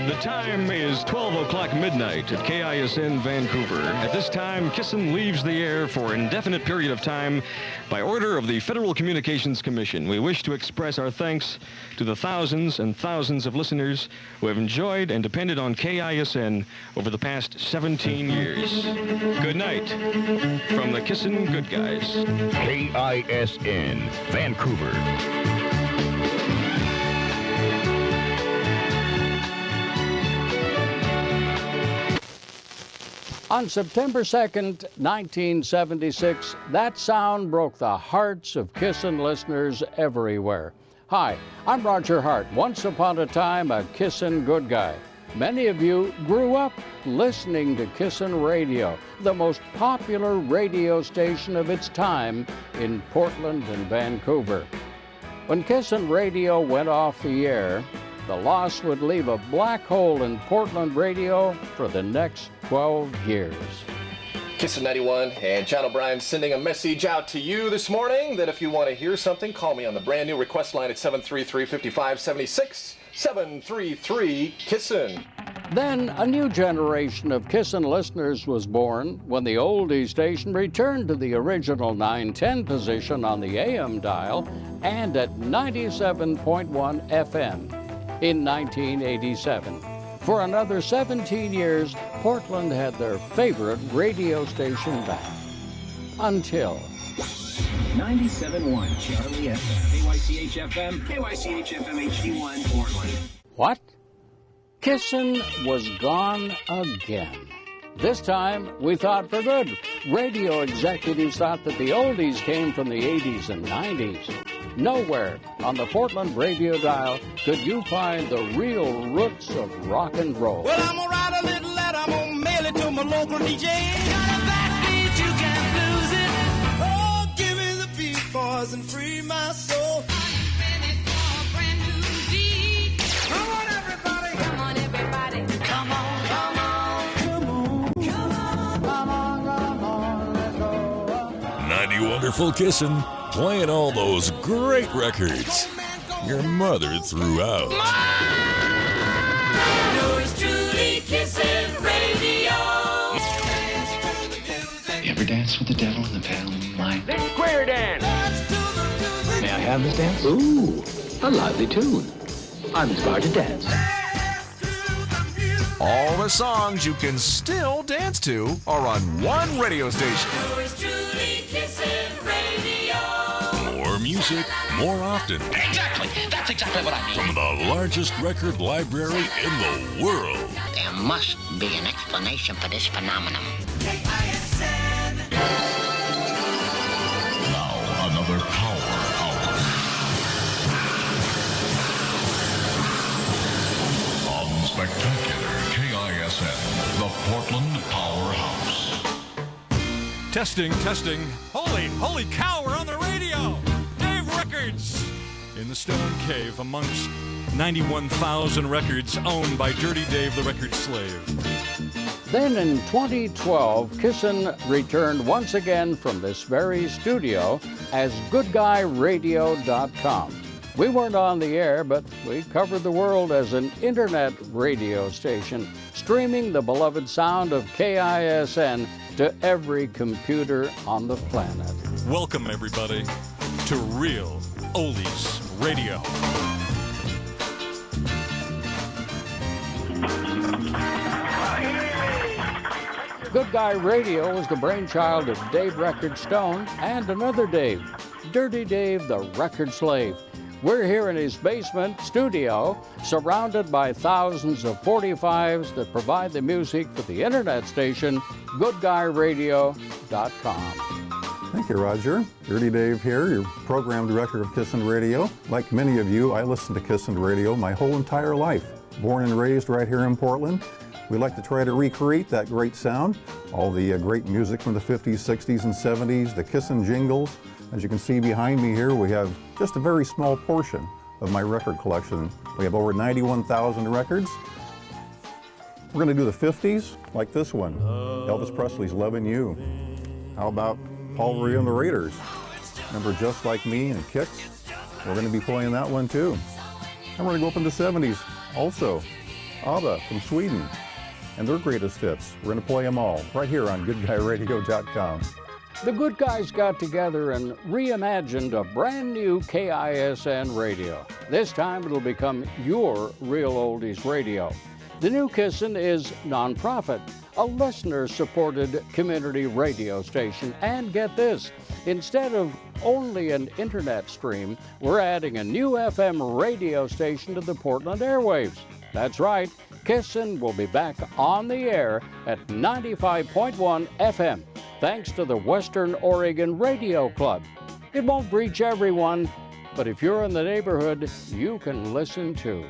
The time is 12 o'clock midnight at KISN Vancouver. At this time, Kisn leaves the air for an indefinite period of time by order of the Federal Communications Commission. We wish to express our thanks to the thousands and thousands of listeners who have enjoyed and depended on KISN over the past 17 years. Good night from the Kisn Good Guys. KISN, Vancouver. On September 2nd, 1976, that sound broke the hearts of Kisn listeners everywhere. Hi, I'm Roger Hart, once upon a time a Kisn good guy. Many of you grew up listening to Kisn Radio, the most popular radio station of its time in Portland and Vancouver. When Kisn Radio went off the air, the loss would leave a black hole in Portland radio for the next 12 years. Kisn 91 and John O'Brien sending a message out to you this morning that if you want to hear something, call me on the brand new request line at 733-5576, 733-KISN. Then a new generation of Kisn listeners was born when the oldie station returned to the original 910 position on the AM dial and at 97.1 FM. In 1987. For another 17 years, Portland had their favorite radio station back. Until 97.1 Charlie FM, KYCH-FM, KYCH-FM HD1 Portland. What? Kisn was gone again. This time, we thought for good. Radio executives thought that the oldies came from the 80s and 90s. Nowhere on the Portland radio dial could you find the real roots of rock and roll. Well, I'm gonna write a little letter, I'm gonna mail it to my local DJ. Got a backbeat, you can't lose it. Oh, give me the beat, boys, and free my soul. Are you ready for a brand new beat? Come on, everybody. Come on, everybody. Come on, come on. Come on, come on. Come on, come on, let's go. 90 Wonderful Kissin'. Playing all those great records your mother threw out. Yours truly, Kisn Radio. You ever dance with the devil in the pale moonlight? Square dance. May I have this dance? Ooh, a lively tune. I'm inspired to dance. All the songs you can still dance to are on one radio station. Yours truly, Kisn Radio. More music, more often. Exactly. That's exactly what I mean. From the largest record library in the world. There must be an explanation for this phenomenon. Now another power hour. On spectacular KISN, the Portland Powerhouse. Testing. Holy cow, we're on the radio! Dave Records! In the Stone Cave amongst 91,000 records owned by Dirty Dave the Record Slave. Then in 2012, Kisn returned once again from this very studio as GoodGuyRadio.com. We weren't on the air, but we covered the world as an internet radio station, streaming the beloved sound of KISN to every computer on the planet. Welcome, everybody, to Real Oldies Radio. Good Guy Radio was the brainchild of Dave Record Stone and another Dave, Dirty Dave the Record Slave. We're here in his basement studio, surrounded by thousands of 45s that provide the music for the internet station, GoodGuyRadio.com. Thank you, Roger. Dirty Dave here, your program director of Kisn Radio. Like many of you, I listened to Kisn Radio my whole entire life. Born and raised right here in Portland. We like to try to recreate that great sound, all the great music from the 50s, 60s, and 70s, the Kisn jingles. As you can see behind me here, we have just a very small portion of my record collection. We have over 91,000 records. We're going to do the 50s, like this one, Elvis Presley's Lovin' You. How about Paul Revere and the Raiders? Remember Just Like Me and Kicks? We're going to be playing that one too. And we're going to go up in the 70s also. ABBA from Sweden, and their greatest hits. We're going to play them all right here on GoodGuyRadio.com. The Good Guys got together and reimagined a brand new KISN radio. This time it'll become your Real Oldies radio. The new Kisn is nonprofit, a listener-supported community radio station. And get this, instead of only an internet stream, we're adding a new FM radio station to the Portland airwaves. That's right, Kisn will be back on the air at 95.1 FM, thanks to the Western Oregon Radio Club. It won't reach everyone, but if you're in the neighborhood, you can listen too.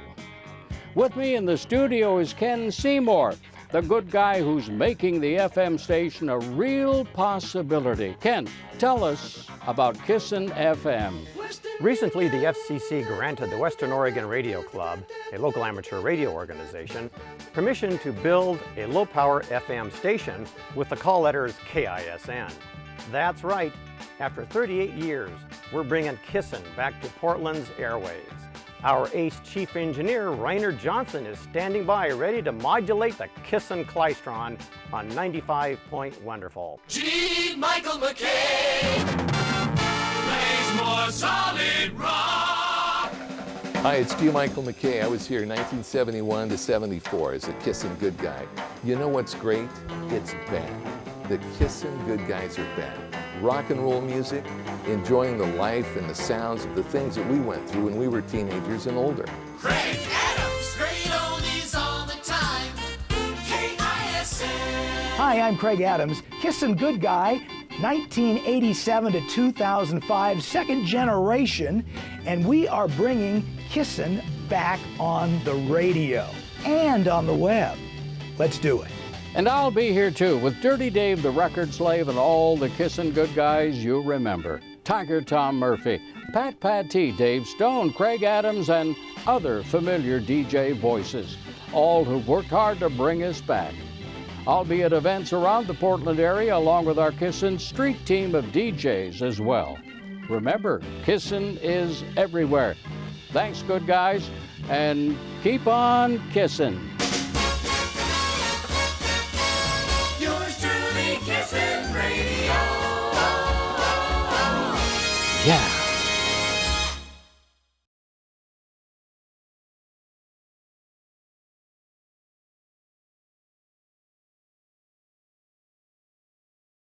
With me in the studio is Ken Seymour, the good guy who's making the FM station a real possibility. Ken, tell us about Kisn FM. Recently, the FCC granted the Western Oregon Radio Club, a local amateur radio organization, permission to build a low-power FM station with the call letters KISN. That's right. After 38 years, we're bringing Kisn back to Portland's airwaves. Our ace chief engineer, Rainer Johnson, is standing by ready to modulate the Kisn Klystron on 95 Point Wonderful. G. Michael McKay plays more solid rock. Hi, it's G. Michael McKay. I was here 1971 to 74 as a Kisn Good Guy. You know what's great? It's back. The Kisn Good Guys are back. Rock and roll music, enjoying the life and the sounds of the things that we went through when we were teenagers and older. Craig Adams, great oldies all the time. KISN. Hi, I'm Craig Adams, Kisn Good Guy, 1987 to 2005, second generation, and we are bringing Kisn back on the radio and on the web. Let's do it. And I'll be here too with Dirty Dave the Record Slave and all the Kisn Good Guys you remember. Tiger Tom Murphy, Pat T, Dave Stone, Craig Adams, and other familiar DJ voices, all who've worked hard to bring us back. I'll be at events around the Portland area along with our Kisn Street team of DJs as well. Remember, Kisn is everywhere. Thanks, good guys, and keep on kissin'. Yours truly, Kisn Radio. Yeah.